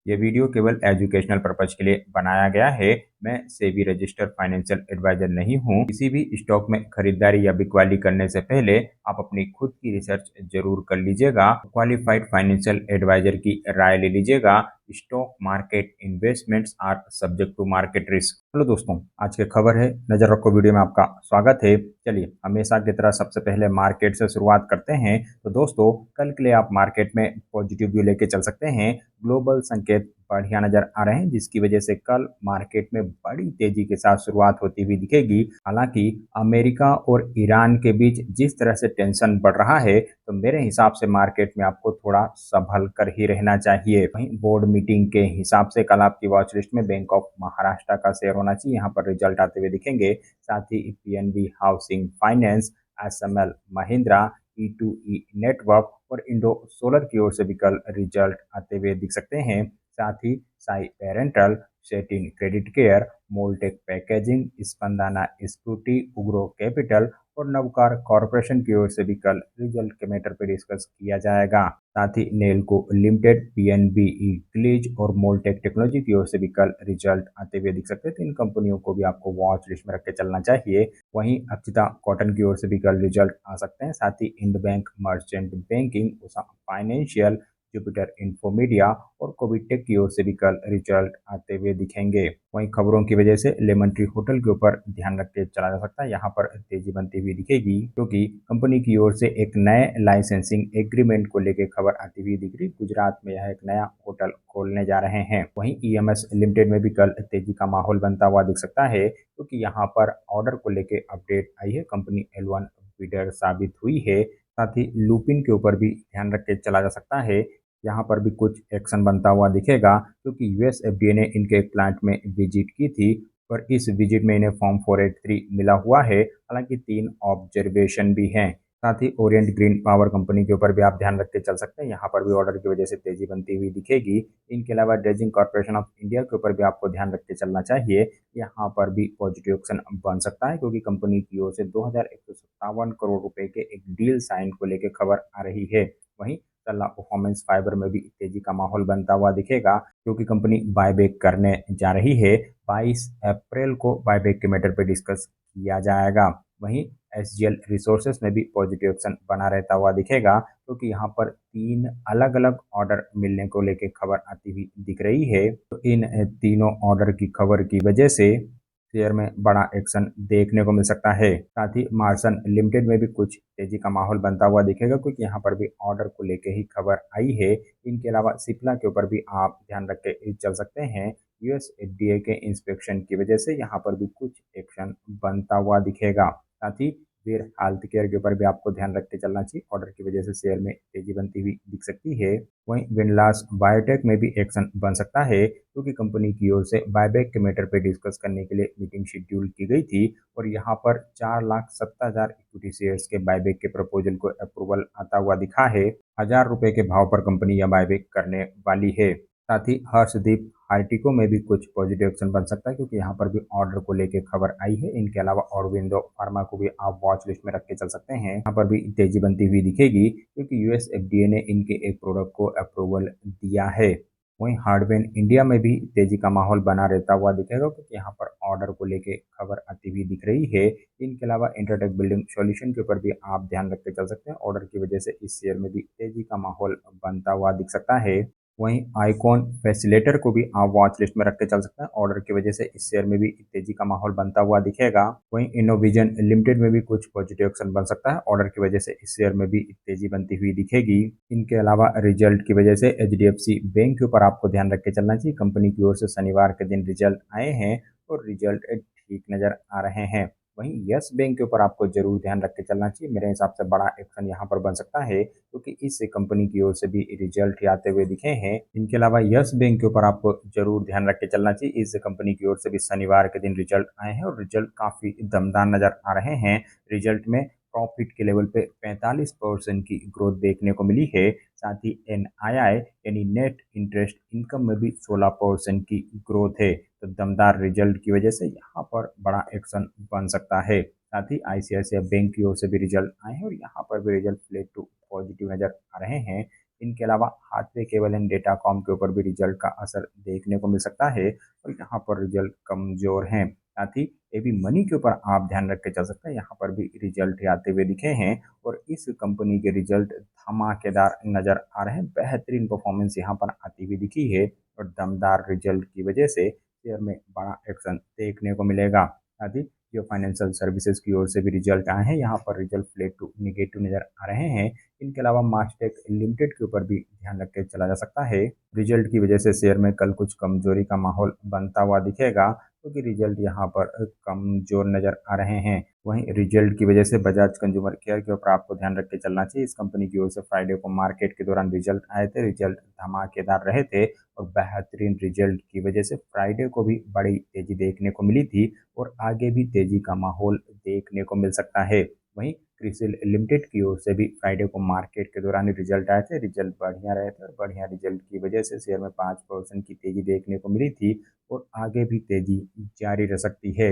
ये वीडियो केवल educational purpose के लिए बनाया गया है। मैं सेबी रजिस्टर्ड फाइनेंशियल एडवाइजर नहीं हूँ। किसी भी स्टॉक में खरीदारी या बिकवाली करने से पहले आप अपनी खुद की रिसर्च जरूर कर लीजिएगा। क्वालिफाइड फाइनेंशियल एडवाइजर की राय ले लीजिएगा। Stock market investments are subject to market risk. Hello दोस्तों, आज की खबर है, नजर रखो वीडियो में आपका स्वागत है। चलिए हमेशा की तरह सबसे पहले मार्केट से शुरुआत करते हैं। तो दोस्तों, कल के लिए आप मार्केट में पॉजिटिव व्यू लेके चल सकते हैं। ग्लोबल संकेत बढ़िया नजर आ रहे हैं, जिसकी वजह से कल मार्केट में बड़ी तेजी के साथ शुरुआत होती हुई दिखेगी। हालांकि अमेरिका और ईरान के बीच जिस तरह से टेंशन बढ़ रहा है, तो मेरे हिसाब से मार्केट में आपको थोड़ा संभल कर ही रहना चाहिए। वहीं बोर्ड मीटिंग के हिसाब से कल आपकी वॉच लिस्ट में बैंक ऑफ महाराष्ट्र का शेयर होना चाहिए। यहाँ पर रिजल्ट आते हुए दिखेंगे। साथ ही PNB housing finance, SML Mahindra, E2E network और इंडो सोलर की ओर से भी कल रिजल्ट आते हुए दिख सकते हैं। साथ ही Sai parental, Satin credit care, MoldTek packaging, Spandana Sphoorty, Ugro capital और नवकार कॉरपोरेशन की ओर से भी कल रिजल्ट के मैटर पर डिस्कस किया जाएगा। साथ ही नेलको लिमिटेड, पीएनबी ग्लीज और मोलटेक टेक्नोलॉजी की ओर से भी कल रिजल्ट आते हुए दिख सकते हैं। तो इन कंपनियों को भी आपको वॉच लिस्ट में रख के चलना चाहिए। वहीं अक्षिता कॉटन की ओर से भी कल रिजल्ट आ सकते हैं। साथ ही end bank, merchant banking, Usha financial, Jupiter इंफोमीडिया और कोविटेक की ओर से भी कल रिजल्ट आते हुए दिखेंगे। वहीं खबरों की वजह से लेमन ट्री होटल के ऊपर ध्यान रख के चला जा सकता है। यहाँ पर तेजी बनती हुई दिखेगी, क्योंकि कंपनी की ओर से एक नए लाइसेंसिंग एग्रीमेंट को लेकर खबर आती हुई दिख रही। गुजरात में यह एक नया होटल खोलने जा रहे हैं। वहीं ईएमएस लिमिटेड में भी कल तेजी का माहौल बनता हुआ दिख सकता है, क्योंकि यहाँ पर ऑर्डर को लेकर अपडेट आई है। कंपनी L1 बिडर साबित हुई है। साथ ही लुपिन के ऊपर भी ध्यान रख के चला जा सकता है। यहाँ पर भी कुछ एक्शन बनता हुआ दिखेगा, क्योंकि यूएस एफडीए ने इनके एक प्लांट में विजिट की थी और इस विजिट में इन्हें फॉर्म 483 मिला हुआ है। हालांकि 3 ऑब्जर्वेशन भी हैं। साथ ही ओरिएंट ग्रीन पावर कंपनी के ऊपर भी आप ध्यान रख के चल सकते हैं। यहाँ पर भी ऑर्डर की वजह से तेजी बनती हुई दिखेगी। इनके अलावा ड्रेजिंग कॉर्पोरेशन ऑफ इंडिया के ऊपर भी आपको ध्यान रख के चलना चाहिए। यहाँ पर भी पॉजिटिव एक्शन बन सकता है, क्योंकि कंपनी की ओर से 2157 करोड़ रुपए के एक डील साइन को लेकर खबर आ रही है। वहीं तल्ला परफॉर्मेंस फाइबर में भी तेजी का माहौल बनता हुआ दिखेगा, क्योंकि कंपनी बायबैक करने जा रही है। 22 अप्रैल को बायबैक के मैटर पर डिस्कस किया जाएगा। वहीं एसजीएल रिसोर्सेस में भी पॉजिटिव एक्शन बना रहता हुआ दिखेगा, क्योंकि यहाँ पर 3 अलग अलग ऑर्डर मिलने को लेकर खबर आती हुई दिख रही है। तो इन तीनों ऑर्डर की खबर की वजह से शेयर में बड़ा एक्शन देखने को मिल सकता है। साथ ही मार्सन लिमिटेड में भी कुछ तेजी का माहौल बनता हुआ दिखेगा, क्योंकि यहाँ पर भी ऑर्डर को लेके ही खबर आई है। इनके अलावा सिप्ला के ऊपर भी आप ध्यान रख के चल सकते हैं। यूएस एफडीए के इंस्पेक्शन की वजह से यहाँ पर भी कुछ एक्शन बनता हुआ दिखेगा। साथ ही फिर हेल्थ केयर के ऊपर भी आपको ध्यान रख के चलना चाहिए। ऑर्डर की वजह से शेयर में तेजी बनती हुई दिख सकती है। वहीं विनलास बायोटेक में भी एक्शन बन सकता है, क्योंकि कंपनी की ओर से बायबैक के मैटर पर डिस्कस करने के लिए मीटिंग शेड्यूल की गई थी और यहाँ पर 4,70,000 इक्विटी शेयर्स के बायबैक के प्रपोजल को अप्रूवल आता हुआ दिखा है। 1,000 रुपए के भाव पर कंपनी यह बायबैक करने वाली है। साथ ही हर्षदीप आर्टिको में भी कुछ पॉजिटिव एक्शन बन सकता है, क्योंकि यहाँ पर भी ऑर्डर को लेकर खबर आई है। इनके अलावा ऑरबिंदो फार्मा को भी आप वॉच लिस्ट में रख के चल सकते हैं। यहाँ पर भी तेजी बनती हुई दिखेगी, क्योंकि यूएस एफडीए ने इनके एक प्रोडक्ट को अप्रूवल दिया है। वहीं हार्डवेयर इंडिया में भी तेजी का माहौल बना रहता हुआ दिखेगा, क्योंकि यहाँ पर ऑर्डर को लेके खबर आती हुई दिख रही है। इनके अलावा इंटरटेक बिल्डिंग सॉल्यूशन के ऊपर भी आप ध्यान रख के चल सकते हैं। ऑर्डर की वजह से इस शेयर में भी तेजी का माहौल बनता हुआ दिख सकता है। वहीं आइकॉन फैसिलेटर को भी आप वॉच लिस्ट में रख के चल सकते हैं। ऑर्डर की वजह से इस शेयर में भी तेजी का माहौल बनता हुआ दिखेगा। वहीं इनोविजन लिमिटेड में भी कुछ पॉजिटिव एक्शन बन सकता है। ऑर्डर की वजह से इस शेयर में भी तेजी बनती हुई दिखेगी। इनके अलावा रिजल्ट की वजह से एचडीएफसी बैंक के ऊपर आपको ध्यान रख के चलना चाहिए। कंपनी की ओर से शनिवार के दिन रिजल्ट आए हैं और रिजल्ट ठीक नजर आ रहे हैं। वहीं यस बैंक के ऊपर आपको जरूर ध्यान रख के चलना चाहिए। मेरे हिसाब से बड़ा एक्शन यहाँ पर बन सकता है, क्योंकि इस कंपनी की ओर से भी रिजल्ट आते हुए दिखे हैं। इनके अलावा यस बैंक के ऊपर आपको जरूर ध्यान रख के चलना चाहिए। इस कंपनी की ओर से भी शनिवार के दिन रिजल्ट आए हैं और रिजल्ट काफी दमदार नजर आ रहे हैं। रिजल्ट में प्रॉफिट के लेवल पे 45% की ग्रोथ देखने को मिली है। साथ ही एनआईआई यानी नेट इंटरेस्ट इनकम में भी 16% की ग्रोथ है। तो दमदार रिजल्ट की वजह से यहाँ पर बड़ा एक्शन बन सकता है। साथ ही आईसीआईसीआई बैंक की ओर से भी रिजल्ट आए हैं और यहाँ पर भी रिजल्ट फ्लैट टू पॉजिटिव नजर आ रहे हैं। इनके अलावा हाथवे केबल एंड डेटाकॉम के ऊपर भी रिजल्ट का असर देखने को मिल सकता है और यहाँ पर रिजल्ट कमजोर हैं। साथ ही एबी मनी के ऊपर आप ध्यान रख के चल सकते हैं, यहाँ पर भी रिजल्ट आते हुए दिखे हैं और इस कंपनी के रिजल्ट धमाकेदार नजर आ रहे हैं। बेहतरीन परफॉर्मेंस यहाँ पर आती हुई दिखी है और दमदार रिजल्ट की वजह से शेयर में बड़ा एक्शन देखने को मिलेगा। साथ ही जो फाइनेंशियल सर्विसेज की ओर से भी रिजल्ट आए हैं, यहाँ पर रिजल्ट फ्लैट टू निगेटिव नजर आ रहे हैं। इनके अलावा मास्टेक लिमिटेड के ऊपर भी ध्यान रख के चला जा सकता है। रिजल्ट की वजह से शेयर में कल कुछ कमजोरी का माहौल बनता हुआ दिखेगा, क्योंकि रिजल्ट यहाँ पर कमजोर नजर आ रहे हैं। वहीं रिजल्ट की वजह से बजाज कंज्यूमर केयर के ऊपर आपको ध्यान रख के चलना चाहिए। इस कंपनी की ओर से फ्राइडे को मार्केट के दौरान रिजल्ट आए थे, रिजल्ट धमाकेदार रहे थे और बेहतरीन रिजल्ट की वजह से फ्राइडे को भी बड़ी तेजी देखने को मिली थी और आगे भी तेजी का माहौल देखने को मिल सकता है। वहीं क्रिसिल लिमिटेड की ओर से भी फ्राइडे को मार्केट के दौरान रिजल्ट आए थे, रिजल्ट बढ़िया रहे थे और बढ़िया रिजल्ट की वजह से शेयर में 5% की तेजी देखने को मिली थी और आगे भी तेजी जारी रह सकती है।